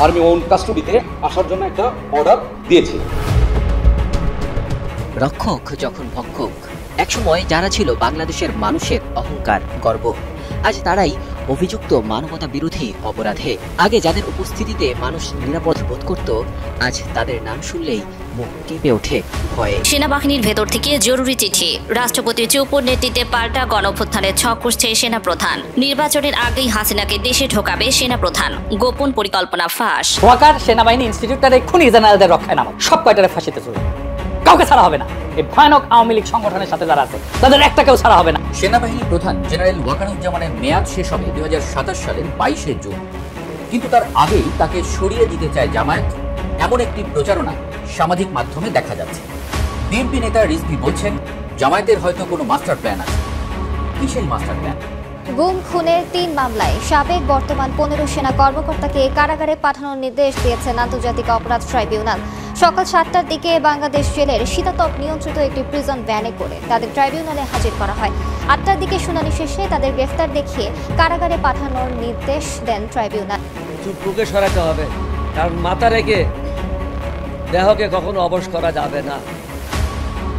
Army on কাস্টডিতে আসার জন্য একটা অর্ডার দিয়েছি। রক্ষক যখন ভক্ষক, একসময় যারা ছিল বাংলাদেশের মানুষের অহংকার, গর্ব, আজ তারাই অভিযুক্ত মানবতা বিরোধী অপরাধে। আগে যাদের উপস্থিতিতে মানুষ নিরাপদ বোধ করত, আজ তাদের নাম শুনলেই মুখ কেঁপে ওঠে ভয়ে। সেনাবাহিনীর ভেতর থেকে জরুরি চিঠি, রাষ্ট্রপতির চুপুর নেতৃত্বে পাল্টা গণঅভ্যুত্থানের ছক কষছে সেনাপ্রধান। নির্বাচনের আগেই হাসিনাকে দেশে ঢোকাবে সেনাপ্রধান, গোপন পরিকল্পনা ফাঁস। ওয়াকার সেনাবাহিনী ইনস্টিটিউটটারে খুনি জেনারেলদের রক্ষায় নামো, সব কয়টারে ফাঁসিতে চলবে, কাউকে ছাড়া হবে না। এই ভয়ানক আওয়ামী লীগ সংগঠনের সাথে যারা আছে তাদের একটা কেউ ছাড়া হবে না। সেনাবাহিনী প্রধান জেনারেল ওয়াকারুজ্জামানের মেয়াদ শেষ হবে 2027 সালের 22শে জুন, কিন্তু তার আগেই তাকে সরিয়ে দিতে চায় জামায়াত, এমন একটি প্রচারণা সামাজিক মাধ্যমে দেখা যাচ্ছে। বিএনপি নেতা রিজভী বলছেন জামায়াতের হয়তো কোনো মাস্টার প্ল্যান আছে। কি সেই মাস্টার প্ল্যান? গুম খুনের 3 মামলায় সাবেক বর্তমান 15 সেনা কর্মকর্তাকে কারাগারে পাঠানোর নির্দেশ দিয়েছেন আন্তর্জাতিক অপরাধ ট্রাইব্যুনাল। সকাল 7টার দিকে বাংলাদেশ জেলের শীতাতপ নিয়ন্ত্রিত একটি প্রিজন ভ্যানে করে তাদের ট্রাইব্যুনালে হাজির করা হয়। 8টার দিকে শুনানি শেষে তাদের গ্রেফতার দেখিয়ে কারাগারে পাঠানোর নির্দেশ দেন ট্রাইব্যুনাল। চুপকে সরাতে হবে, কারণ মাথা রেখে দেহকে কখনো অবশ করা যাবে না।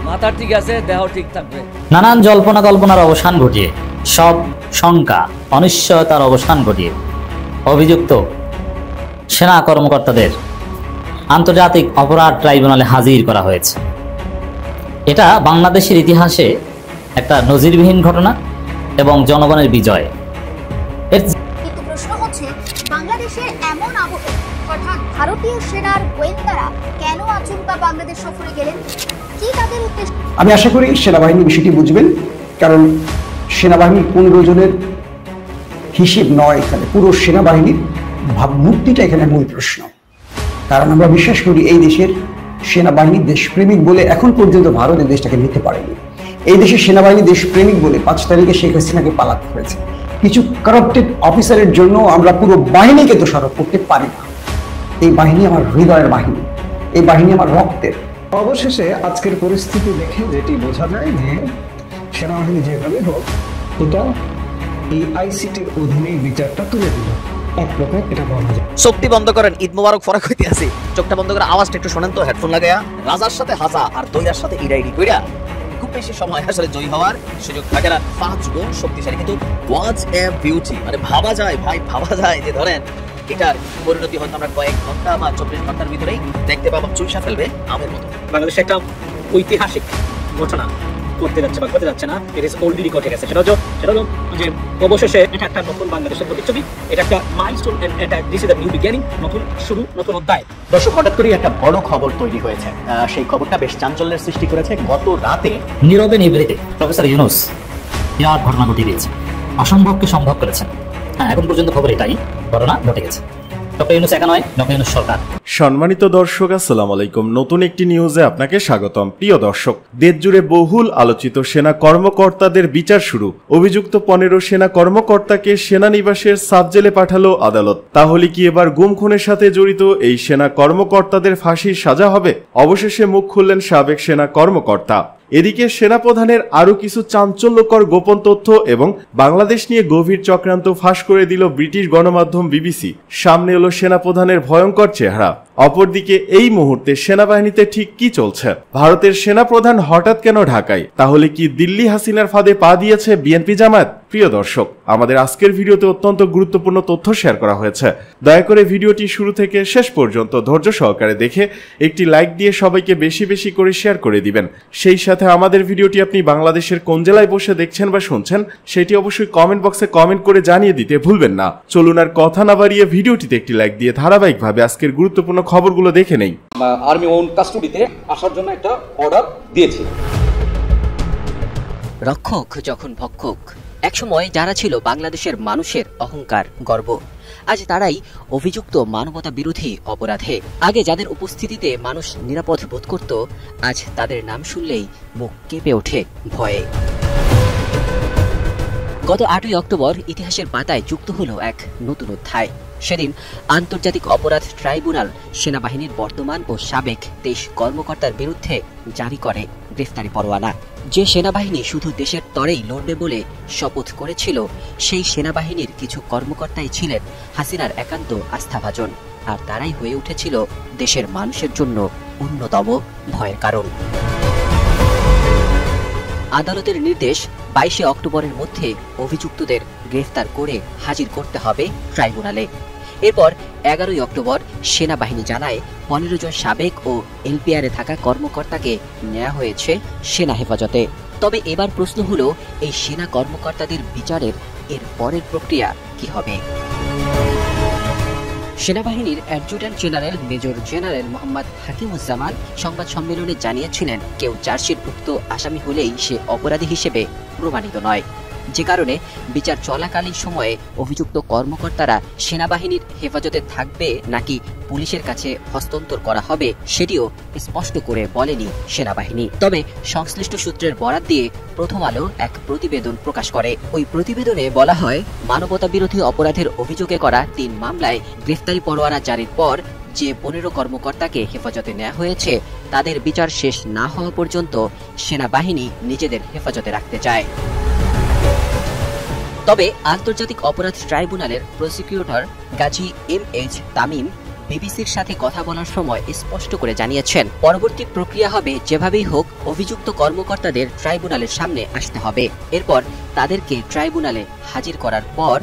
মাথা ঠিক আছে, দেহ ঠিক থাকবে। নানান জল্পনা কল্পনার অবসান ঘটিয়ে, সব শঙ্কা অনিশ্চয়তার অবসান ঘটিয়ে অভিযুক্ত সেনা কর্মকর্তাদের আন্তর্জাতিক অপরাধ ট্রাইব্যুনালে হাজির করা হয়েছে। এটা বাংলাদেশের ইতিহাসে একটা নজিরবিহীন ঘটনা এবং জনগণের বিজয়। কিন্তু প্রশ্ন হচ্ছে, বাংলাদেশে এমন আবহে হঠাৎ ভারতীয় সেনার গোয়েন্দারা কেন আচমকা বাংলাদেশ সফরে গেলেন? কি তাদের উদ্দেশ্য? আমি আশা করি সেনাবাহিনী বিষয়টি বুঝবেন, কারণ সেনাবাহিনীর 15 জনের হিসেব নয় এখানে, পুরো সেনাবাহিনীর ভাবমূর্তিটা এখানে মূল প্রশ্ন। কারণ আমরা বিশ্বাস করি এই দেশের সেনাবাহিনী দেশপ্রেমিক বলে এখন পর্যন্ত ভারত এই দেশটাকে নিতে পারেনি। এই দেশের সেনাবাহিনী দেশপ্রেমিক বলে 5 তারিখে শেখ হাসিনাকে পালাতে হয়েছে। কিছু কারাপ্টেড অফিসারের জন্য আমরা পুরো বাহিনীকে দোষারোপ করতে পারি না। এই বাহিনী আমার হৃদয়ের বাহিনী, এই বাহিনী আমার রক্তের। অবশেষে আজকের পরিস্থিতি দেখে যেটি বোঝা যায় যে সেনাবাহিনী যেভাবে হোক এটা এই আইসিটির অধীনে বিচারটা তুলে দিল, এক প্রকার এটা বলা যায়। শক্তি বন্ধ করেন, ঈদ মোবারক ফরাক হইতে আছে। চোখটা বন্ধ করে আওয়াজটা একটু শোনেন তো, হেডফোন লাগায়া। রাজার সাথে হাসা আর দইয়ার সাথে ইরাইডি কইরা খুব বেশি সময় আসলে জয়ী হওয়ার সুযোগ থাকে না। 5 গুণ শক্তিশালী, কিন্তু ওয়াচ এ বিউটি, মানে ভাবা যায় ভাই, ভাবা যায় যে ধরেন এটার পরিণতি হয়তো আমরা কয়েক ঘন্টা বা 24 ঘন্টার ভিতরেই দেখতে পাবো, চুইসা ফেলবে আমের মতো। বাংলাদেশে একটা ঐতিহাসিক ঘটনা করতে যাচ্ছে বা করতে যাচ্ছে না, ইট ইজ অলরেডি ঘটে গেছে। সেটা হলো যে অবশেষে এটা একটা নতুন বাংলাদেশের প্রতিচ্ছবি, এটা একটা মাইলস্টোন, এটা this is the new beginning, নতুন শুরু, নতুন অধ্যায়। দর্শক, হঠাৎ করে একটা বড় খবর তৈরি হয়েছে। সেই খবরটা বেশ চাঞ্চল্যের সৃষ্টি করেছে। গত রাতে নীরবে নিভৃতে প্রফেসর ইউনূস বিরাট ঘটনা ঘটিয়ে দিয়েছেন, অসম্ভবকে সম্ভব করেছেন। হ্যাঁ, এখন পর্যন্ত খবর এটাই, ঘটনা ঘটে গেছে। ডক্টর ইউনূস একা নয়, ডক্টর ইউনূস সরকার। সম্মানিত দর্শক, আসসালামু আলাইকুম। নতুন একটি নিউজে আপনাকে স্বাগতম। প্রিয় দর্শক, দেশজুড়ে বহুল আলোচিত সেনা কর্মকর্তাদের বিচার শুরু। অভিযুক্ত 15 সেনা কর্মকর্তাকে সেনানিবাসের সাব জেলে পাঠালো আদালত। তাহলে কি এবার গুম খুনের সাথে জড়িত এই সেনা কর্মকর্তাদের ফাঁসির সাজা হবে? অবশেষে মুখ খুললেন সাবেক সেনা কর্মকর্তা। এদিকে সেনাপ্রধানের আরো কিছু চাঞ্চল্যকর গোপন তথ্য এবং বাংলাদেশ নিয়ে গভীর চক্রান্ত ফাঁস করে দিল ব্রিটিশ গণমাধ্যম বিবিসি। সামনে এলো সেনাপ্রধানের ভয়ঙ্কর চেহারা। অপরদিকে এই মুহূর্তে সেনাবাহিনীতে ঠিক কি চলছে? ভারতের সেনাপ্রধান হঠাৎ কেন ঢাকায়? তাহলে কি দিল্লি হাসিনার ফাঁদে পা দিয়েছে বিএনপি জামায়াত? প্রিয় দর্শক, আমাদের আজকের ভিডিওতে অত্যন্ত গুরুত্বপূর্ণ তথ্য শেয়ার করা হয়েছে। দয়া করে ভিডিওটি শুরু থেকে শেষ পর্যন্ত ধৈর্য সহকারে দেখে একটি লাইক দিয়ে সবাইকে বেশি বেশি করে শেয়ার করে দিবেন। সেই সাথে আমাদের ভিডিওটি আপনি বাংলাদেশের কোন জেলায় বসে দেখছেন বা শুনছেন সেটি অবশ্যই কমেন্ট বক্সে কমেন্ট করে জানিয়ে দিতে ভুলবেন না। চলুন আর কথা না বাড়িয়ে ভিডিওটিতে একটি লাইক দিয়ে ধারাবাহিকভাবে আজকের গুরুত্বপূর্ণ খবরগুলো দেখে নেই। আর্মি ওন কাস্টডিতে আসার জন্য একটা অর্ডার দিয়েছি। রক্ষক যখন ভক্ষক, একসময় যারা ছিল বাংলাদেশের মানুষের অহংকার, গর্ব, আজ তারাই অভিযুক্ত মানবতা বিরোধী অপরাধে। আগে যাদের উপস্থিতিতে মানুষ নিরাপদ বোধ করত, আজ তাদের নাম শুনলেই মুখ কেঁপে ওঠে ভয়ে। গত 8ই অক্টোবর ইতিহাসের পাতায় যুক্ত হলো এক নতুন অধ্যায়। সেদিন আন্তর্জাতিক অপরাধ ট্রাইব্যুনাল সেনাবাহিনীর বর্তমান ও সাবেক 23 কর্মকর্তার বিরুদ্ধে জারি করে গ্রেফতারি পরোয়ানা। যে সেনাবাহিনী শুধু দেশের তরেই লড়বে বলে শপথ করেছিল, সেই সেনাবাহিনীর কিছু কর্মকর্তাই ছিলেন হাসিনার একান্ত আস্থাভাজন। আর তারাই হয়ে উঠেছিল দেশের মানুষের জন্য অন্যতম ভয়ের কারণ। আদালতের নির্দেশ 22 অক্টোবরের মধ্যে অভিযুক্তদের গ্রেফতার করে হাজির করতে হবে ট্রাইব্যুনালে। এরপর 11 অক্টোবর সেনাবাহিনী জানায় 15 জন সাবেক ও এলপিআরে থাকা কর্মকর্তাকে নেওয়া হয়েছে সেনা হেফাজতে। তবে এবার প্রশ্ন হলো, এই সেনা কর্মকর্তাদের বিচারের এর পরের প্রক্রিয়া কি হবে? সেনাবাহিনীর adjutant general major general Mohammad Hakimuzzaman সংবাদ সম্মেলনে জানিয়েছিলেন, কেউ চার্জশিটভুক্ত আসামি হলেই সে অপরাধী হিসেবে প্রমাণিত নয়, যে কারণে বিচার চলাকালীন সময়ে অভিযুক্ত কর্মকর্তারা সেনাবাহিনীর হেফাজতে থাকবে নাকি পুলিশের কাছে হস্তান্তর করা হবে সেটিও স্পষ্ট করে বলেনি সেনাবাহিনী। তবে সংশ্লিষ্ট সূত্রের বরাত দিয়ে প্রথম আলো এক প্রতিবেদন প্রকাশ করে। ওই প্রতিবেদনে বলা হয়, মানবতা বিরোধী অপরাধের অভিযোগে করা 3 মামলায় গ্রেফতারি পরোয়ানা জারির পর যে 15 কর্মকর্তাকে হেফাজতে নেওয়া হয়েছে তাদের বিচার শেষ না হওয়া পর্যন্ত সেনাবাহিনী নিজেদের হেফাজতে রাখতে চায়। তবে আন্তর্জাতিক অপরাধ ট্রাইব্যুনালের প্রসিকিউটর গাজী MH তামিম বিবিসির সাথে কথা বলার সময় স্পষ্ট করে জানিয়েছেন, পরবর্তী প্রক্রিয়া হবে যেভাবেই হোক অভিযুক্ত কর্মকর্তাদের ট্রাইব্যুনালের সামনে আসতে হবে। এরপর তাদেরকে ট্রাইব্যুনালে হাজির করার পর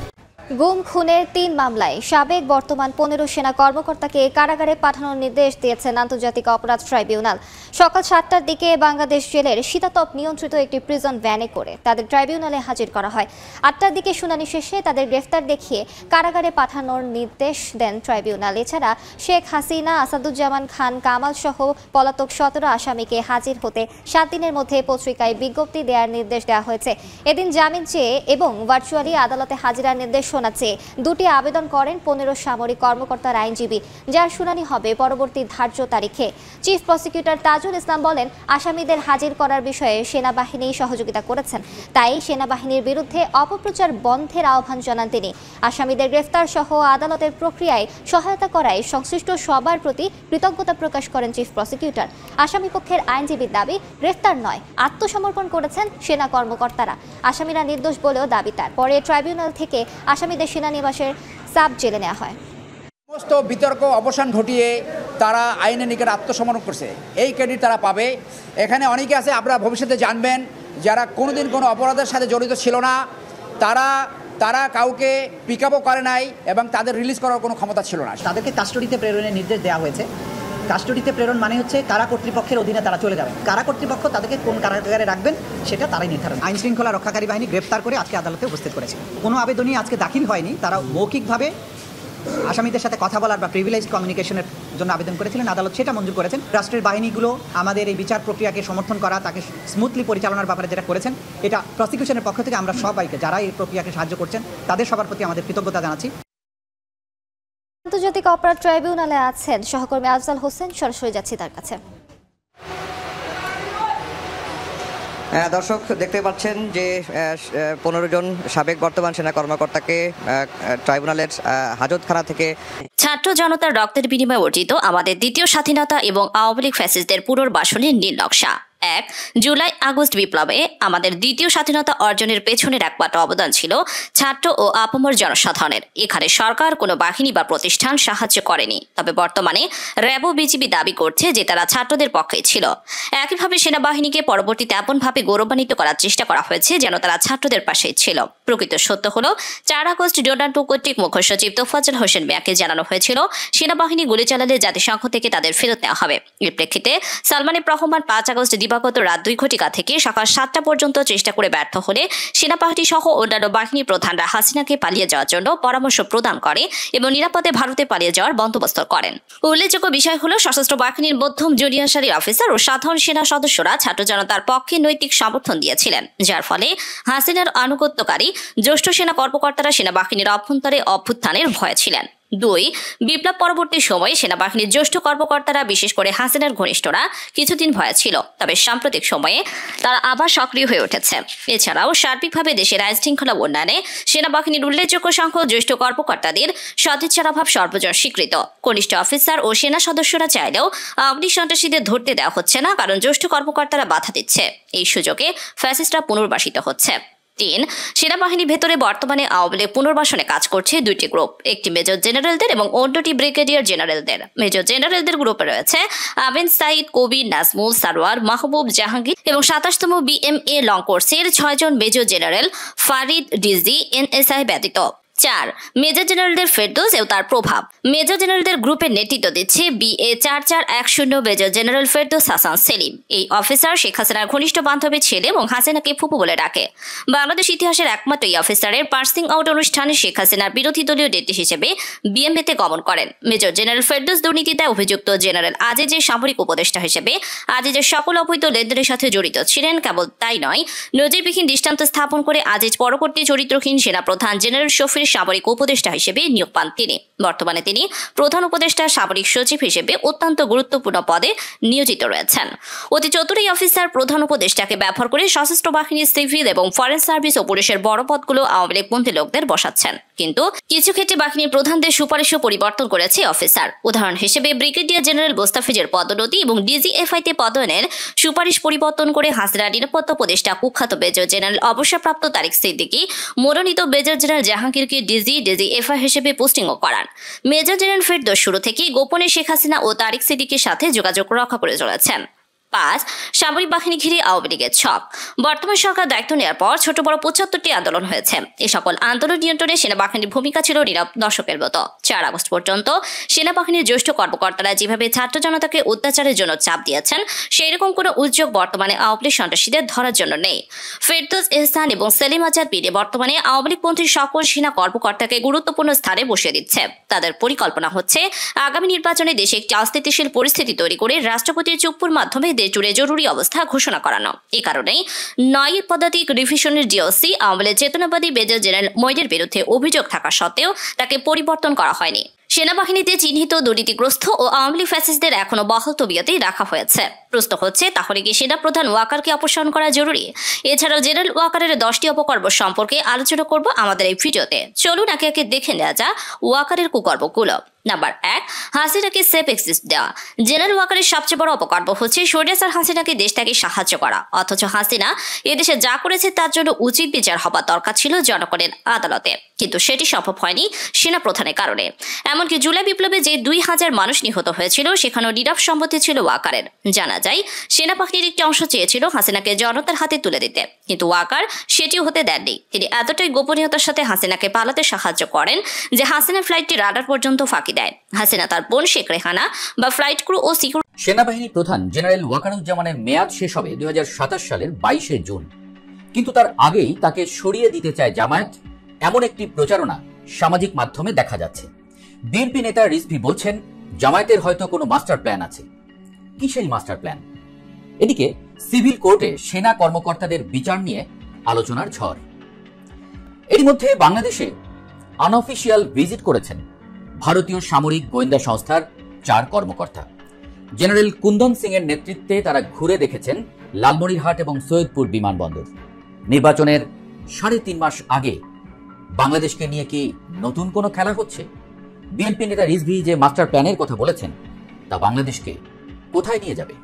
গুম খুনের 3 মামলায় সাবেক বর্তমান 15 সেনা কর্মকর্তাকে কারাগারে পাঠানোর নির্দেশ দিয়েছেন আন্তর্জাতিক অপরাধ ট্রাইব্যুনাল। সকাল 7টার দিকে বাংলাদেশ জেলের শীতাতপ নিয়ন্ত্রিত একটি প্রিজন ভ্যানে করে তাদের ট্রাইব্যুনালে হাজির করা হয়। 8টার দিকে শুনানি শেষে তাদের গ্রেফতার দেখিয়ে কারাগারে পাঠানোর নির্দেশ দেন ট্রাইব্যুনাল। এছাড়া শেখ হাসিনা, আসাদুজ্জামান খান কামাল সহ পলাতক 17 আসামিকে হাজির হতে 7 দিনের মধ্যে পত্রিকায় বিজ্ঞপ্তি দেওয়ার নির্দেশ দেওয়া হয়েছে। এদিন জামিন চেয়ে এবং ভার্চুয়ালি আদালতে হাজিরার নির্দেশ শোনাচ্ছে 2টি আবেদন করেন 15 সামরিক কর্মকর্তার আইনজীবী, যার শুনানি হবে পরবর্তী ধার্য তারিখে। চিফ প্রসিকিউটর তাজুল ইসলাম বলেন, আসামিদের হাজির করার বিষয়ে সেনাবাহিনী সহযোগিতা করেছেন, তাই সেনাবাহিনীর বিরুদ্ধে অপপ্রচার বন্ধের আহ্বান জানান তিনি। আসামিদের গ্রেফতার সহ আদালতের প্রক্রিয়ায় সহায়তা করায় সংশ্লিষ্ট সবার প্রতি কৃতজ্ঞতা প্রকাশ করেন চিফ প্রসিকিউটর। আসামি পক্ষের আইনজীবীর দাবি, গ্রেফতার নয়, আত্মসমর্পণ করেছেন সেনা কর্মকর্তারা। আসামিরা নির্দোষ বলেও দাবি তার। পরে ট্রাইব্যুনাল থেকে আসামিদের সেনানিবাসের সাব জেলে নেওয়া হয়। সমস্ত বিতর্ক অবসান ঘটিয়ে তারা আইনের নিকট আত্মসমর্পণ করছে, এই ক্রেডিট তারা পাবে। এখানে অনেকে আছে, আপনারা ভবিষ্যতে জানবেন, যারা কোনোদিন কোনো অপরাধের সাথে জড়িত ছিল না, তারা কাউকে পিক আপও করে নাই এবং তাদের রিলিজ করার কোনো ক্ষমতা ছিল না। তাদেরকে কাস্টডিতে প্রেরণের নির্দেশ দেওয়া হয়েছে। কাস্টডিতে প্রেরণ মানে হচ্ছে কারা কর্তৃপক্ষের অধীনে তারা চলে যাবেন। কারা কর্তৃপক্ষ তাদেরকে কোন কারাগারে রাখবেন সেটা তারাই নির্ধারণ। আইন শৃঙ্খলা রক্ষাকারী বাহিনী গ্রেপ্তার করে আজকে আদালতে উপস্থিত করেছে। কোনো আবেদনই আজকে দাখিল হয়নি। তারা মৌখিকভাবে আসামিদের সাথে কথা বলার বা প্রিভিলেজ কমিউনিকেশনের জন্য আবেদন করেছিলেন, আদালত সেটা মঞ্জুর করেছেন। রাষ্ট্রের বাহিনীগুলো আমাদের এই বিচার প্রক্রিয়াকে সমর্থন করা, তাকে স্মুথলি পরিচালনার ব্যাপারে যেটা করেছেন, এটা প্রসিকিউশনের পক্ষ থেকে আমরা সবাইকে, যারা এই প্রক্রিয়াকে সাহায্য করছেন, তাদের সবার প্রতি আমাদের কৃতজ্ঞতা জানাচ্ছি। আন্তর্জাতিক অপরাধ ট্রাইব্যুনালে আছেন সহকর্মী আফজাল হোসেন, সরাসরি যাচ্ছি তার কাছে। দর্শক দেখতে পাচ্ছেন যে 15 জন সাবেক বর্তমান সেনা কর্মকর্তাকে ট্রাইব্যুনালের হাজতখানা থেকে ছাত্র জনতার রক্তের বিনিময়ে অর্জিত আমাদের দ্বিতীয় স্বাধীনতা এবং আওয়ামী লীগ ফ্যাসিস্টদের পুনর্বাসনের নীল নকশা। 1 জুলাই আগস্ট বিপ্লবে আমাদের দ্বিতীয় স্বাধীনতা অর্জনের পেছনের একমাত্র অবদান ছিল ছাত্র ও আপামর জনসাধারণের। এখানে সরকার কোনো বাহিনী বা প্রতিষ্ঠান সাহায্য করেনি। তবে বর্তমানে র্যাব ও বিজিবি দাবি করছে যে তারা ছাত্রদের পক্ষে ছিল। একইভাবে সেনাবাহিনীকে পরবর্তীতে এমনভাবে গৌরবান্বিত করার চেষ্টা করা হয়েছে যেন তারা ছাত্রদের পাশেই ছিল। প্রকৃত সত্য হলো 4 আগস্ট ডোনাল্ড কর্তৃক মুখ্য সচিব তোফাজ্জল হোসেন মিয়াকে জানানো হয়েছিল সেনাবাহিনী গুলি চালালে জাতিসংঘ থেকে তাদের ফেরত নেওয়া হবে। এর প্রেক্ষিতে সালমান এফ রহমান 5 আগস্ট দিবাগত রাত 2 ঘটিকা থেকে সকাল 7টা পর্যন্ত চেষ্টা করে ব্যর্থ হলে সেনাবাহিনী সহ অন্যান্য বাহিনী প্রধানরা হাসিনাকে পালিয়ে যাওয়ার জন্য পরামর্শ প্রদান করে এবং নিরাপদে ভারতে পালিয়ে যাওয়ার বন্দোবস্ত করেন। উল্লেখযোগ্য বিষয় হলো সশস্ত্র বাহিনীর মধ্যম জুনিয়র সারির অফিসার ও সাধারণ সেনা সদস্যরা ছাত্র জনতার পক্ষে নৈতিক সমর্থন দিয়েছিলেন, যার ফলে হাসিনার আনুগত্যকারী জ্যেষ্ঠ সেনা কর্মকর্তারা সেনাবাহিনীর অভ্যন্তরে অভ্যুত্থানের ভয়ে ছিলেন। 2 বিপ্লব পরবর্তী সময়ে সেনাবাহিনীর জ্যেষ্ঠ কর্মকর্তারা বিশেষ করে হাসিনার ঘনিষ্ঠরা কিছুদিন ভয়ে ছিল, তবে সাম্প্রতিক সময়ে তারা আবার সক্রিয় হয়ে উঠেছে। এছাড়াও সার্বিকভাবে দেশের আইন শৃঙ্খলা উন্নয়নে সেনাবাহিনীর উল্লেখযোগ্য সংখ্যক জ্যেষ্ঠ কর্মকর্তাদের সদিচ্ছার অভাব সর্বজন স্বীকৃত। কনিষ্ঠ অফিসার ও সেনা সদস্যরা চাইলেও অগ্নি সন্ত্রাসীদের ধরতে দেওয়া হচ্ছে না, কারণ জ্যেষ্ঠ কর্মকর্তারা বাধা দিচ্ছে। এই সুযোগে ফ্যাসিস্টরা পুনর্বাসিত হচ্ছে। 3 সেনাবাহিনীর ভেতরে বর্তমানে আওয়ামী লীগ পুনর্বাসনে কাজ করছে দুইটি গ্রুপ, একটি মেজর জেনারেলদের এবং অন্যটি ব্রিগেডিয়ার জেনারেলদের। মেজর জেনারেলদের গ্রুপে রয়েছে আমিন সাইদ, কবির, নাজমুল, সারোয়ার, মাহবুব, জাহাঙ্গীর এবং 27তম BMA লং কোর্সের 6 জন major general Farid, DG, NSI ব্যতীত। 4 মেজর জেনারেলদের ফেরদৌস ও তার প্রভাব। মেজর জেনারেলদের গ্রুপের নেতৃত্ব দিচ্ছে BA 4410 major general Ferdous Hasan Selim. এই অফিসার শেখ হাসিনার ঘনিষ্ঠ বান্ধবী ছেলে এবং হাসিনাকে ফুপু বলে ডাকে। বাংলাদেশ ইতিহাসের একমাত্র এই অফিসারের পার্সিং আউট অনুষ্ঠানে শেখ হাসিনার বিরোধী দলীয় নেত্রী হিসেবে BMA-তে গমন করেন। মেজর জেনারেল ফেরদৌস দুর্নীতিতে অভিযুক্ত জেনারেল আজিজের সামরিক উপদেষ্টা হিসেবে আজিজের সকল অবৈধ লেনদেনের সাথে জড়িত ছিলেন। কেবল তাই নয়, নজিরবিহীন দৃষ্টান্ত স্থাপন করে আজিজ পরবর্তী চরিত্রহীন সেনাপ্রধান জেনারেল শফির সামরিক উপদেষ্টা হিসেবে নিয়োগ পান তিনি। বর্তমানে তিনি প্রধান উপদেষ্টা সামরিক সচিব হিসেবে অত্যন্ত গুরুত্বপূর্ণ পদে নিয়োজিত রয়েছেন। অতি চতুর এই অফিসার প্রধান উপদেষ্টাকে ব্যবহার করে সশস্ত্র বাহিনীর সিভিল এবং ফরেন সার্ভিস ও পুলিশের বড় পদগুলো আওয়ামী লীগপন্থী লোকদের বসাচ্ছেন। কিন্তু কিছু ক্ষেত্রে বাহিনীর প্রধানদের সুপারিশও পরিবর্তন করেছে অফিসার। উদাহরণ হিসেবে ব্রিগেডিয়ার জেনারেল মোস্তাফিজের পদোন্নতি এবং DGFI-তে পদোন্নয়নের সুপারিশ পরিবর্তন করে হাসিনার নিরাপত্তা উপদেষ্টা কুখ্যাত মেজর জেনারেল অবসরপ্রাপ্ত তারিক সিদ্দিকী মনোনীত মেজর জেনারেল জাহাঙ্গীরকে DGFI হিসেবে পোস্টিংও করান। মেজর জেনারেল ফেরদৌস শুরু থেকেই গোপনে শেখ হাসিনা ও তারিক সিদ্দিকীর সাথে যোগাযোগ রক্ষা করে চলেছেন। 5 সামরিক বাহিনী ঘিরে আওয়ামী লীগের ছক। বর্তমান সরকার দায়িত্ব নেওয়ার পর ছোট বড় 75টি আন্দোলন হয়েছে। এই সকল আন্দোলন নিয়ন্ত্রণে সেনাবাহিনীর ভূমিকা ছিল নীরব দর্শকের মতো। 4 আগস্ট পর্যন্ত সেনাবাহিনীর জ্যেষ্ঠ কর্মকর্তারা যেভাবে ছাত্র জনতাকে অত্যাচারের জন্য চাপ দিয়েছেন, সেই রকম কোনো উদ্যোগ বর্তমানে আওয়ামী লীগ সন্ত্রাসীদের ধরার জন্য নেই। ফেরদৌস, এহসান এবং সেলিম আজাদ পিডে বর্তমানে আওয়ামী লীগপন্থী সকল সেনা কর্মকর্তাকে গুরুত্বপূর্ণ স্থানে বসিয়ে দিচ্ছে। তাদের পরিকল্পনা হচ্ছে আগামী নির্বাচনে দেশে একটি অস্থিতিশীল পরিস্থিতি তৈরি করে রাষ্ট্রপতির চুক্তির মাধ্যমে জুড়ে জরুরি অবস্থা ঘোষণা করানো। এই কারণেই 9 পদাতিক রিভিশনের DOC আওয়ামী লীগ চেতনাবাদী মেজর জেনারেল মইদের বিরুদ্ধে অভিযোগ থাকা সত্ত্বেও তাকে পরিবর্তন করা হয়নি। সেনাবাহিনীতে চিহ্নিত দুর্নীতিগ্রস্ত ও আওয়ামী লীগ ফ্যাসিস্টদের এখনো বহাল তবিয়তেই রাখা হয়েছে। প্রশ্ন হচ্ছে, তাহলে কি সেনাপ্রধান ওয়াকারকে অপসারণ করা জরুরি? এছাড়াও জেনারেল ওয়াকারের 10টি অপকর্ম সম্পর্কে আলোচনা করব আমাদের এই ভিডিওতে। চলুন একে একে দেখে নেওয়া যাক ওয়াকারের কুকর্মগুলো। নাম্বার 1, হাসিনাকে সেফ এক্সিস দেওয়া। জেনারেল ওয়াকারের সবচেয়ে বড় অপকর্ম হচ্ছে স্বৈরাচার হাসিনাকে দেশ থেকে সাহায্য করা। অথচ হাসিনা এদেশে যা করেছে তার জন্য উচিত বিচার হবার দরকার ছিল জনগণের আদালতে, কিন্তু সেটি সম্ভব হয়নি সেনাপ্রধানের কারণে। এমনকি জুলাই বিপ্লবে যে 2000 মানুষ নিহত হয়েছিল, সেখানেও নীরব সম্মতি ছিল ওয়াকারের। জানা যায় সেনাবাহিনীর একটি অংশ চেয়েছিল হাসিনাকে জনতার হাতে তুলে দিতে, কিন্তু ওয়াকার সেটিও হতে দেননি। তিনি এতটাই গোপনীয়তার সাথে হাসিনাকে পালাতে সাহায্য করেন যে হাসিনার ফ্লাইটটি রাডার পর্যন্ত ফাঁকি দেয়। হাসিনা তার বোন শেখ রেহানা বা ফ্লাইট ক্রু ও সিকিউরিটি। সেনাবাহিনী প্রধান জেনারেল ওয়াকারুজ্জামানের মেয়াদ শেষ হবে 2027 সালের 22 জুন, কিন্তু তার আগেই তাকে সরিয়ে দিতে চায় জামায়াত, এমন একটি প্রচারণা সামাজিক মাধ্যমে দেখা যাচ্ছে। বিএনপি নেতা রিজভী বলছেন জামায়াতের হয়তো কোনো মাস্টার প্ল্যান আছে। কি সেই মাস্টার প্ল্যান? এদিকে সিভিল কোর্টে সেনা কর্মকর্তাদের বিচার নিয়ে আলোচনার ঝড়। এর মধ্যে বাংলাদেশে আনঅফিশিয়াল ভিজিট করেছেন ভারতীয় সামরিক গোয়েন্দা সংস্থার 4 কর্মকর্তা। জেনারেল কুন্দন সিং এর নেতৃত্বে তারা ঘুরে দেখেছেন লালমনিরহাট এবং সৈয়দপুর বিমানবন্দর। নির্বাচনের 3.5 মাস আগে বাংলাদেশকে নিয়ে কি নতুন কোনো খেলা হচ্ছে? বিএনপি নেতা রিজভী যে মাস্টার প্ল্যানের কথা বলেছেন, তা বাংলাদেশকে কোথায় নিয়ে যাবে?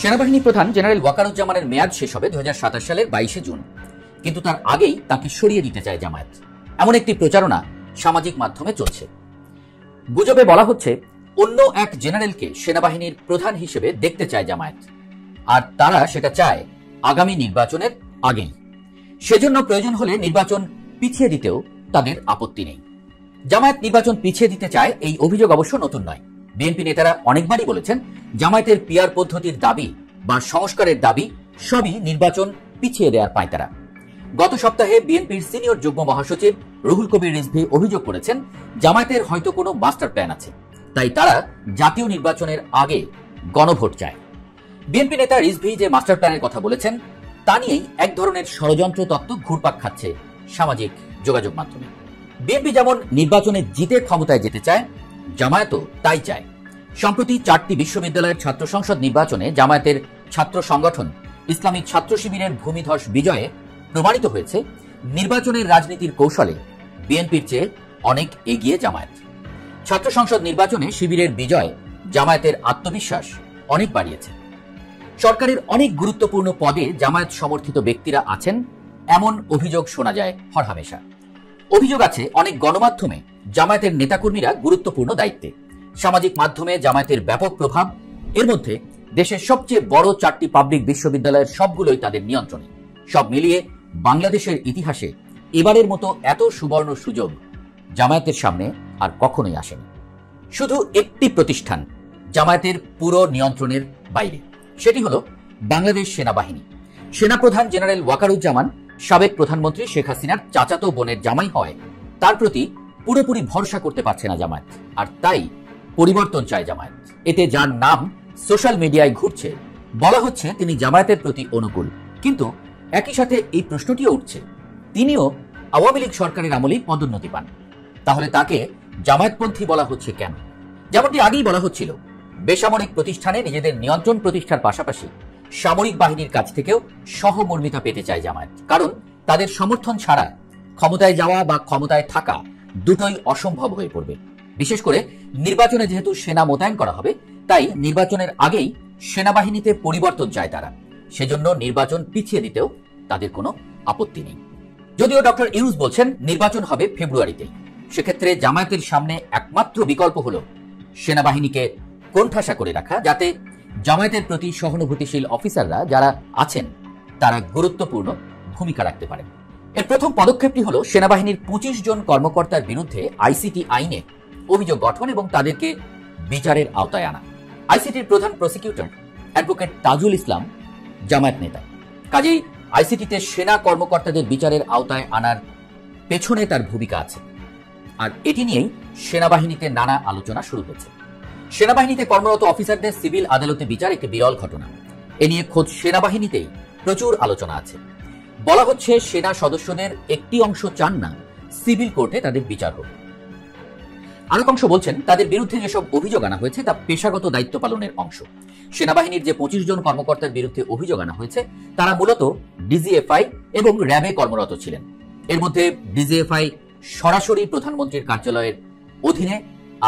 সেনাবাহিনী প্রধান জেনারেল ওয়াকারুজ্জামানের মেয়াদ শেষ হবে 2027 সালের 22 জুন, কিন্তু তার আগেই তাকে সরিয়ে দিতে চায় জামায়াত, এমন একটি প্রচারণা সামাজিক মাধ্যমে চলছে। গুজবে বলা হচ্ছে অন্য এক জেনারেলকে সেনাবাহিনীর প্রধান হিসেবে দেখতে চায় জামায়াত, আর তারা সেটা চায় আগামী নির্বাচনের আগেই। সেজন্য প্রয়োজন হলে নির্বাচন পিছিয়ে দিতেও তাদের আপত্তি নেই। জামায়াত নির্বাচন পিছিয়ে দিতে চায়, এই অভিযোগ অবশ্য নতুন নয়। বিএনপি নেতারা অনেকবারই বলেছেন জামায়াতের পিআর পদ্ধতির দাবি বা সংস্কারের দাবি সবই নির্বাচন পিছিয়ে দেওয়ার পায়তারা। গত সপ্তাহে বিএনপির সিনিয়র যুগ্ম মহাসচিব রুহুল কবির রিজভী অভিযোগ করেছেন জামায়াতের হয়তো কোনো মাস্টার প্ল্যান আছে, তাই তারা জাতীয় নির্বাচনের আগে গণভোট চায়। বিএনপি নেতা রিজভী যে মাস্টার প্ল্যানের কথা বলেছেন, তা নিয়েই এক ধরনের ষড়যন্ত্র তত্ত্ব ঘুরপাক খাচ্ছে সামাজিক যোগাযোগ মাধ্যমে। বিএনপি যেমন নির্বাচনে জিতে ক্ষমতায় যেতে চায়, জামায়াতও তাই চায়। সম্প্রতি 4টি বিশ্ববিদ্যালয়ের ছাত্র সংসদ নির্বাচনে জামায়াতের ছাত্র সংগঠন ইসলামী ছাত্র শিবিরের ভূমিধস বিজয়ে প্রমাণিত হয়েছে নির্বাচনের রাজনীতির কৌশলে বিএনপির চেয়ে অনেক এগিয়ে জামায়াত। ছাত্র সংসদ নির্বাচনে শিবিরের বিজয় জামায়াতের আত্মবিশ্বাস অনেক বাড়িয়েছে। সরকারের অনেক গুরুত্বপূর্ণ পদে জামায়াত সমর্থিত ব্যক্তিরা আছেন এমন অভিযোগ শোনা যায় হরহামেশা। অভিযোগ আছে অনেক গণমাধ্যমে জামায়াতের নেতাকর্মীরা গুরুত্বপূর্ণ দায়িত্বে, সামাজিক মাধ্যমে জামায়াতের ব্যাপক প্রভাব, এর মধ্যে দেশের সবচেয়ে বড় 4টি পাবলিক বিশ্ববিদ্যালয়ের সবগুলোই তাদের নিয়ন্ত্রণে। সব মিলিয়ে বাংলাদেশের ইতিহাসে এবারের মতো এত সুবর্ণ সুযোগ জামায়াতের সামনে আর কখনোই আসেনি। শুধু একটি প্রতিষ্ঠান জামায়াতের পুরো নিয়ন্ত্রণের বাইরে, সেটি হলো বাংলাদেশ সেনাবাহিনী। সেনাপ্রধান জেনারেল ওয়াকারুজ্জামান সাবেক প্রধানমন্ত্রী শেখ হাসিনার চাচাতো বোনের জামাই হয়, তার প্রতি পুরোপুরি ভরসা করতে পারছে না জামায়াত, আর তাই পরিবর্তন চায় জামায়াত। এতে যার নাম সোশ্যাল মিডিয়ায় ঘুরছে, বলা হচ্ছে তিনি জামায়াতের প্রতি অনুকূল, কিন্তু একই সাথে এই প্রশ্নটিও উঠছে তিনিও আওয়ামী লীগ সরকারের আমলেই পদোন্নতি পান, তাহলে তাকে জামায়াতপন্থী বলা হচ্ছে কেন? যেমনটি আগেই বলা হচ্ছিল, বেসামরিক প্রতিষ্ঠানে নিজেদের নিয়ন্ত্রণ প্রতিষ্ঠার পাশাপাশি সামরিক বাহিনীর কাছ থেকেও সহমর্মিতা পেতে চায় জামায়াত, কারণ তাদের সমর্থন ছাড়া ক্ষমতায় যাওয়া বা ক্ষমতায় থাকা দুটোই অসম্ভব হয়ে পড়বে। বিশেষ করে নির্বাচনে যেহেতু সেনা মোতায়েন করা হবে, তাই নির্বাচনের আগেই সেনাবাহিনীতে পরিবর্তন চায় তারা, সেজন্য নির্বাচন পিছিয়ে দিতেও তাদের কোনো আপত্তি নেই। যদিও ডক্টর ইউনূস বলছেন নির্বাচন হবে ফেব্রুয়ারিতেই, সেক্ষেত্রে জামায়াতের সামনে একমাত্র বিকল্প হলো সেনাবাহিনীকে কোণঠাসা করে রাখা, যাতে জামায়াতের প্রতি সহানুভূতিশীল অফিসাররা যারা আছেন তারা গুরুত্বপূর্ণ ভূমিকা রাখতে পারেন। এর প্রথম পদক্ষেপটি হলো সেনাবাহিনীর 25 জন কর্মকর্তার বিরুদ্ধে আইসিটি আইনে অভিযোগ গঠন এবং তাদেরকে বিচারের আওতায় আনা। আইসিটির প্রধান প্রসিকিউটর অ্যাডভোকেট তাজুল ইসলাম জামায়াত নেতা, কাজেই আইসিটিতে সেনা কর্মকর্তাদের বিচারের আওতায় আনার পেছনে তার ভূমিকা আছে, আর এটি নিয়েই সেনাবাহিনীতে নানা আলোচনা শুরু হয়েছে। সেনাবাহিনীতে কর্মরত অফিসারদের সিভিল আদালতে বিচার একটি বিরল ঘটনা, এ নিয়ে খোদ সেনাবাহিনীতেই প্রচুর আলোচনা আছে। বলা হচ্ছে সেনা সদস্যদের একটি অংশ চান না সিভিল কোর্টে তাদের বিচার হোক, আরেক অংশ বলছেন তাদের বিরুদ্ধে যেসব অভিযোগ আনা হয়েছে তা পেশাগত দায়িত্ব পালনের অংশ। সেনাবাহিনীর যে 25 জন কর্মকর্তার বিরুদ্ধে অভিযোগ আনা হয়েছে তারা মূলত ডিজিএফআই এবং র্যাবে কর্মরত ছিলেন। এর মধ্যে ডিজিএফআই সরাসরি প্রধানমন্ত্রীর কার্যালয়ের অধীনে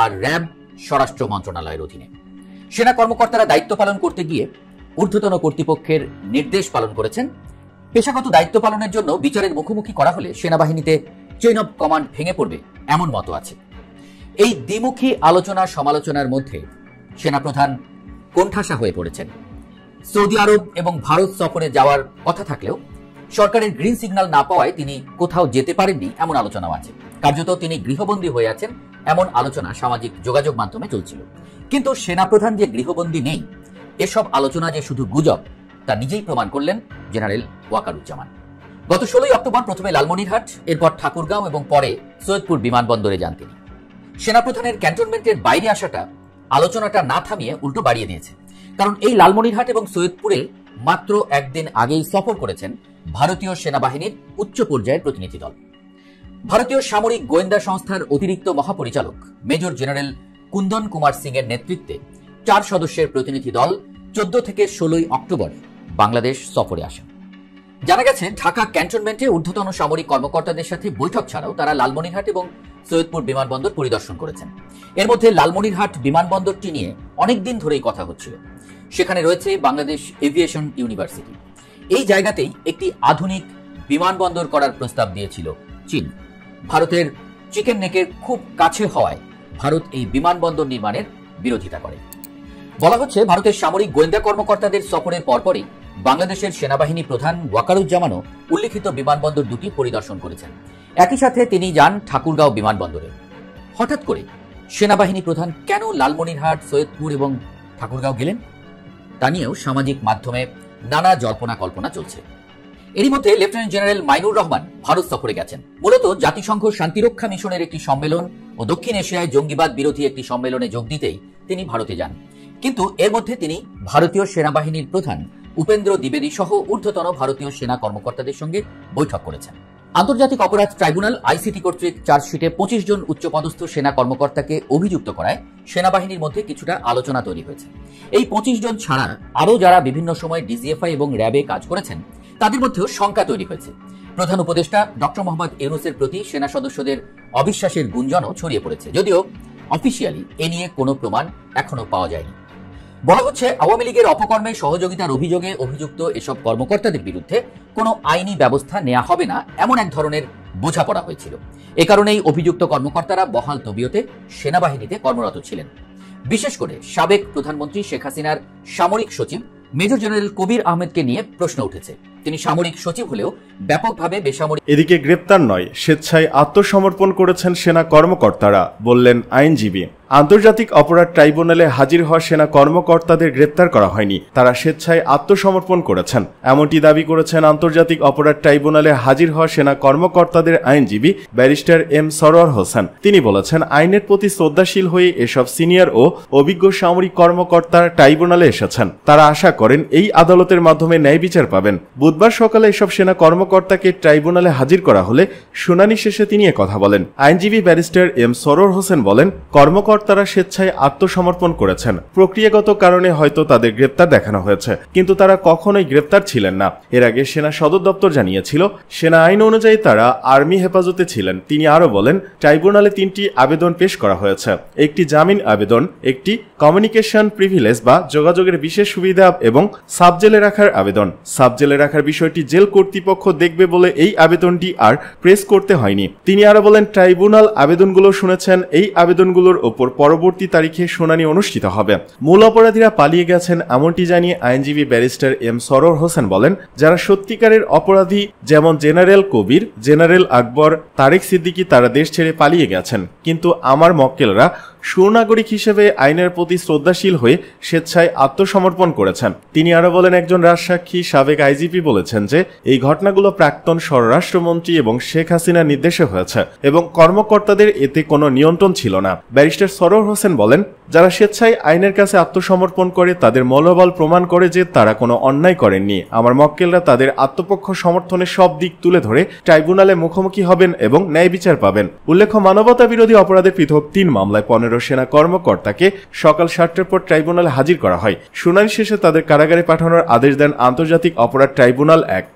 আর র্যাব স্বরাষ্ট্র মন্ত্রণালয়ের অধীনে। সেনা কর্মকর্তারা দায়িত্ব পালন করতে গিয়ে ঊর্ধ্বতন কর্তৃপক্ষের নির্দেশ পালন করেছেন। পেশাগত দায়িত্ব পালনের জন্য বিচারের মুখোমুখি করা হলে সেনাবাহিনীতে চেইন অব কমান্ড ভেঙে পড়বে এমন মত আছে। এই দ্বিমুখী আলোচনা সমালোচনার মধ্যে সেনাপ্রধান কোণঠাসা হয়ে পড়েছেন। সৌদি আরব এবং ভারত সফরে যাওয়ার কথা থাকলেও সরকারের গ্রিন সিগন্যাল না পাওয়ায় তিনি কোথাও যেতে পারেননি এমন আলোচনাও আছে। কার্যত তিনি গৃহবন্দী হয়ে আছেন এমন আলোচনা সামাজিক যোগাযোগ মাধ্যমে চলছিল। কিন্তু সেনাপ্রধান যে গৃহবন্দী নেই, এসব আলোচনা যে শুধু গুজব তা নিজেই প্রমাণ করলেন জেনারেল ওয়াকারুজ্জামান। গত 16 অক্টোবর প্রথমে লালমনিরহাট, এরপর ঠাকুরগাঁও এবং পরে সৈয়দপুর বিমানবন্দরে যান তিনি। সেনাপ্রধানের ক্যান্টনমেন্টের বাইরে আসাটা আলোচনাটা না থামিয়ে উল্টো বাড়িয়ে দিয়েছে, কারণ এই লালমনিরহাট এবং সৈয়দপুরে মাত্র একদিন আগেই সফর করেছেন ভারতীয় সেনাবাহিনীর উচ্চ পর্যায়ের প্রতিনিধি দল। ভারতীয় সামরিক গোয়েন্দা সংস্থার অতিরিক্ত মহাপরিচালক মেজর জেনারেল কুন্দন কুমার সিং এর নেতৃত্বে 4 সদস্যের প্রতিনিধি দল 14 থেকে 16 অক্টোবর বাংলাদেশ সফরে আসেন। জানা গেছে ঢাকা ক্যান্টনমেন্টে ঊর্ধ্বতন সামরিক কর্মকর্তাদের সাথে বৈঠক ছাড়াও তারা লালমনিরহাট এবং সৈয়দপুর বিমানবন্দর পরিদর্শন করেছেন। এর মধ্যে লালমনিরহাট বিমানবন্দরটি নিয়ে অনেকদিন ধরেই কথা হচ্ছিল। সেখানে রয়েছে বাংলাদেশ এভিয়েশন ইউনিভার্সিটি। এই জায়গাতেই একটি আধুনিক বিমানবন্দর করার প্রস্তাব দিয়েছিল চীন। ভারতের চিকেন নেকের খুব কাছে হওয়ায় ভারত এই বিমানবন্দর নির্মাণের বিরোধিতা করে। বলা হচ্ছে ভারতের সামরিক গোয়েন্দা কর্মকর্তাদের সফরের পরপরই বাংলাদেশের সেনাবাহিনী প্রধান ওয়াকারুজ্জামানও উল্লেখিত বিমানবন্দর দুটি পরিদর্শন করেছেন। একই সাথে তিনি যান ঠাকুরগাঁও বিমানবন্দরে। হঠাৎ করে সেনাবাহিনী প্রধান কেন লালমনিরহাট, সৈয়দপুর এবং ঠাকুরগাঁও গেলেন তা নিয়েও সামাজিক মাধ্যমে নানা জল্পনা কল্পনা চলছে। এরই মধ্যে লেফটেন্যান্ট জেনারেল মাইনুর রহমান ভারত সফরে গেছেন। মূলত জাতিসংঘ শান্তিরক্ষা মিশনের একটি সম্মেলন ও দক্ষিণ এশিয়ায় জঙ্গিবাদ বিরোধী একটি সম্মেলনে যোগ দিতেই তিনি ভারতে যান। কিন্তু এর মধ্যে তিনি ভারতীয় সেনাবাহিনীর প্রধান উপেন্দ্র দ্বিবেদী সহ ঊর্ধ্বতন ভারতীয় সেনা কর্মকর্তাদের সঙ্গে বৈঠক করেছেন। আন্তর্জাতিক অপরাধ ট্রাইব্যুনাল আইসিটি কর্তৃক চার্জশিটে 25 জন উচ্চপদস্থ সেনা কর্মকর্তাকে অভিযুক্ত করায় সেনাবাহিনীর মধ্যে কিছুটা আলোচনা তৈরি হয়েছে। এই 25 জন ছাড়া আরও যারা বিভিন্ন সময় ডিজিএফআই এবং র্যাবে কাজ করেছেন তাদের মধ্যেও শঙ্কা তৈরি হয়েছে। প্রধান উপদেষ্টা ডক্টর মোহাম্মদ ইউনূসের প্রতি সেনা সদস্যদের অবিশ্বাসের গুঞ্জনও ছড়িয়ে পড়েছে। যদিও অফিসিয়ালি এ নিয়ে কোনো প্রমাণ এখনো পাওয়া যায়নি। বলা হচ্ছে আওয়ামী লীগের অপকর্মে সহযোগিতার অভিযোগে অভিযুক্ত এসব কর্মকর্তাদের বিরুদ্ধে কোনো আইনি ব্যবস্থা নেওয়া হবে না, এমন এক ধরনের বোঝাপড়া হয়েছিল। এ কারণেই অভিযুক্ত কর্মকর্তারা বহাল তবিয়তে সেনাবাহিনীতে কর্মরত ছিলেন। বিশেষ করে সাবেক প্রধানমন্ত্রী শেখ হাসিনার সামরিক সচিব মেজর জেনারেল কবির আহমেদকে নিয়ে প্রশ্ন উঠেছে। তিনি সামরিক সচিব হলেও ব্যাপকভাবে বেসামরিক। এদিকে গ্রেপ্তার নয়, স্বেচ্ছায় আত্মসমর্পণ করেছেন সেনা কর্মকর্তারা, বললেন আইনজীবী। আন্তর্জাতিক অপরাধ ট্রাইব্যুনালে হাজির হওয়া সেনা কর্মকর্তাদের গ্রেপ্তার করা হয়নি, তারা স্বেচ্ছায় আত্মসমর্পণ করেছেন, এমনটি দাবি করেছেন আন্তর্জাতিক অপরাধ ট্রাইব্যুনালে হাজির হওয়া সেনা কর্মকর্তাদের আইনজীবী ব্যারিস্টার এম সরোয়ার হোসেন। তিনি বলেছেন, আইনের প্রতি শ্রদ্ধাশীল হয়ে এসব সিনিয়র ও অভিজ্ঞ সামরিক কর্মকর্তা ট্রাইব্যুনালে এসেছেন। তারা আশা করেন এই আদালতের মাধ্যমে ন্যায় বিচার পাবেন। বুধবার সকালে এসব সেনা কর্মকর্তাকে ট্রাইব্যুনালে হাজির করা হলে শুনানি শেষে তিনি কথা বলেন। আইনজীবী ব্যারিস্টার এম সরোয়ার হোসেন বলেন, কর্মকর্তারা স্বেচ্ছায় আত্মসমর্পণ করেছেন। প্রক্রিয়াগত কারণে হয়তো তাদের গ্রেপ্তার দেখানো হয়েছে, কিন্তু তারা কখনোই গ্রেপ্তার ছিলেন না। এর আগে সেনা সদর দপ্তর জানিয়েছিল সেনা আইন অনুযায়ী তারা আর্মি হেফাজতে ছিলেন। তিনি আরো বলেন, ট্রাইব্যুনালে 3টি আবেদন পেশ করা হয়েছে, একটি জামিন আবেদন, একটি কমিউনিকেশন প্রিভিলেজ বা যোগাযোগের বিশেষ সুবিধা এবং সাবজেলে রাখার আবেদন। সাবজেলে রাখার বিষয়টি জেল কর্তৃপক্ষ দেখবে বলে এই আবেদনটি আর প্রেস করতে হয়নি। তিনি আরো বলেন, ট্রাইব্যুনাল আবেদনগুলো শুনেছেন, এই আবেদনগুলোর ওপর পরবর্তী তারিখে শুনানি অনুষ্ঠিত হবে। মূল অপরাধীরা পালিয়ে গেছেন এমনটি জানিয়ে আইনজীবী ব্যারিস্টার এম সরোয়ার হোসেন বলেন, যারা সত্যিকারের অপরাধী যেমন জেনারেল কবির, জেনারেল আকবর, তারেক সিদ্দিকী তারা দেশ ছেড়ে পালিয়ে গেছেন, কিন্তু আমার মক্কেলরা সুনাগরিক হিসেবে আইনের প্রতি শ্রদ্ধাশীল হয়ে স্বেচ্ছায় আত্মসমর্পণ করেছেন। তিনি আরো বলেন, একজন রাজসাক্ষী সাবেক আইজিপি বলেছেন যে এই ঘটনাগুলো প্রাক্তন স্বরাষ্ট্রমন্ত্রী এবং শেখ হাসিনার নির্দেশে হয়েছে এবং কর্মকর্তাদের এতে কোনো নিয়ন্ত্রণ ছিল না। ব্যারিস্টার সরোয়ার হোসেন বলেন, যারা স্বেচ্ছায় আইনের কাছে আত্মসমর্পণ করে তাদের মনোবল প্রমাণ করে যে তারা কোনো অন্যায় করেননি। আমার মক্কেলরা তাদের আত্মপক্ষ সমর্থনের সব দিক তুলে ধরে ট্রাইব্যুনালে মুখোমুখি হবেন এবং ন্যায় বিচার পাবেন। উল্লেখ্য, মানবতা বিরোধী অপরাধে পৃথক 3 মামলায় 15 সেনা কর্মকর্তাকে সকাল 7টার পর ট্রাইব্যুনালে হাজির করা হয়। শুনানি শেষে তাদের কারাগারে পাঠানোর আদেশ দেন আন্তর্জাতিক অপরাধ ট্রাইব্যুনাল 1।